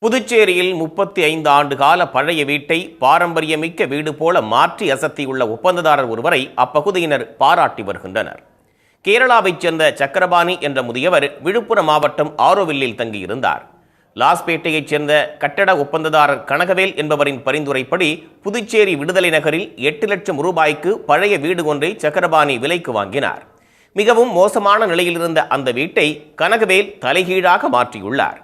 புதுச்சேரியில் 35 ஆண்டு கால பழைய வீட்டை பாரம்பரியமிக்க வீடு போல மாற்றி அசத்தியுள்ள ஒப்பந்ததாரர் ஒருவரை அப்பகுதியினர் பாராட்டி வருகின்றனர். கேரளாவைச் சேர்ந்த சக்கரபாணி என்ற முதியவர் விழுப்புரம் மாவட்டம் ஆரோவில்லில் தங்கியிருந்தார். லாஸ்பேட்டையைச் சேர்ந்த கட்டட ஒப்பந்ததாரர் கனகவேல் என்பவரின் பரிந்துரைப்படி புதுச்சேரி விடுதலை நகரில் 8 லட்சம் ரூபாய்க்கு பழைய வீடு ஒன்றை சக்கரபாணி விலைக்கு வாங்கினார். மிகவும் மோசமான நிலையில் இருந்த அந்த வீட்டை கனகவேல் தலைகீழாக மாற்றியுள்ளார்.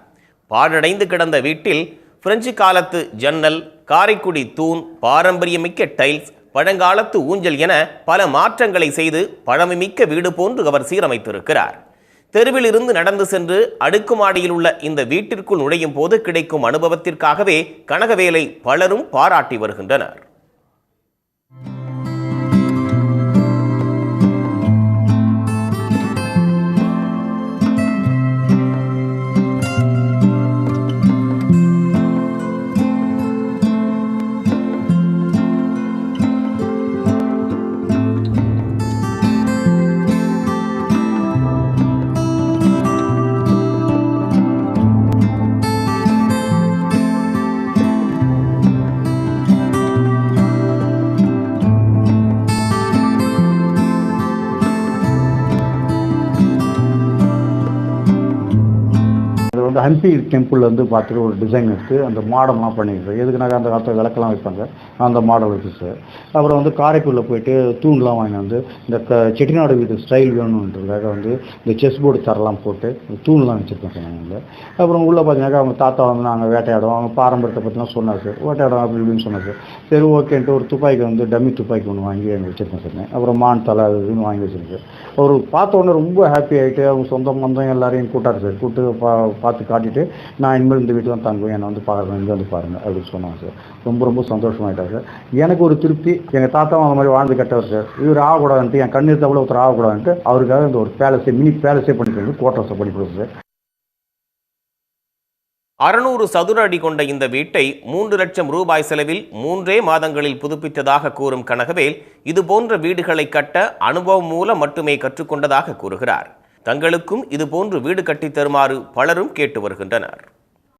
பாழடைந்து கிடந்த வீட்டில் பிரெஞ்சு காலத்து ஜன்னல், காரைக்குடி தூண், பாரம்பரியமிக்க டைல்ஸ், பழங்காலத்து ஊஞ்சல் என பல மாற்றங்களை செய்து பழமைமிக்க வீடு போன்று அவர் சீரமைத்திருக்கிறார். தெருவில் இருந்து நடந்து சென்று அடுக்குமாடியில் உள்ள இந்த வீட்டிற்குள் நுழையும் போது கிடைக்கும் அனுபவத்திற்காகவே கனகவேலை பலரும் பாராட்டி வருகின்றனர். ஹம்பி டெம்பிள் பார்த்துட்டு ஒரு டிசைன் இருக்குது. அந்த மாடல்லாம் பண்ணியிருக்கேன். எதுக்குனாக்கா அந்த காலத்தில் விளக்கெல்லாம் வைப்பாங்க, அந்த மாடல் வச்சு சார். அப்புறம் காரைக்குடியில் போயிட்டு தூண்லாம் வாங்கி இந்த செட்டிநாடு வீட்டு ஸ்டைல் வேணுன்றதுக்காக இந்த செஸ் போர்டு தரலாம் போட்டு தூண்லாம் வச்சுருக்கேன் சார் நாங்கள். அப்புறம் உள்ளே பார்த்தீங்கன்னாக்கா அவங்க தாத்தா நாங்கள் வேட்டையாடுவோம், அவங்க பாரம்பரியத்தை பற்றிலாம் சொன்னார் சார். வேட்டையாடும் அப்படி இப்படின்னு சொன்னார் சார். சரி ஓகேன்ட்டு ஒரு துப்பாக்கி டம்மி துப்பாக்கி ஒன்று வாங்கி அங்கே வச்சுருக்கேன் சார். அப்புறம் மான் தலை அது இதுன்னு வாங்கி வச்சுருக்கேன். அவர் பார்த்த உடனே ரொம்ப ஹாப்பி ஆகிட்டு அவங்க சொந்த மந்தம் எல்லாரையும் கூட்டார் சார். கூப்பிட்டு பார்த்து காட்டிட்டு நான் இனிமேல் இந்த வீட்டில் தான் தங்குவேன், என்னை பார்க்குறேன், இங்கே பாருங்கள் அப்படின்னு சொன்னாங்க சார். ரொம்ப ரொம்ப சந்தோஷமாயிட்டார் சார். எனக்கு ஒரு திருப்தி. எங்கள் தாத்தாவும் அந்த மாதிரி வாழ்ந்து கட்டவர் சார். இவர் ஆகக்கூடாதுன்ட்டு, என் கண்ணீர் தவிர ஒருத்தர் ஆகக்கூடாதுன்ட்டு அவருக்காக இந்த ஒரு பேலஸே மினி பேலஸே பண்ணிட்டு கோட்டர்ஸை பண்ணி கொடுத்து சார். 600 சதுர அடி கொண்ட இந்த வீட்டை 3 லட்சம் ரூபாய் செலவில் 3 மாதங்களில் புதுப்பித்ததாக கூறும் கனகவேல் இதுபோன்ற வீடுகளை கட்ட அனுபவம் மூலம் மட்டுமே கற்றுக்கொண்டதாக கூறுகிறார். தங்களுக்கும் இதுபோன்று வீடு கட்டித் தருமாறு பலரும் கேட்டு வருகின்றனர்.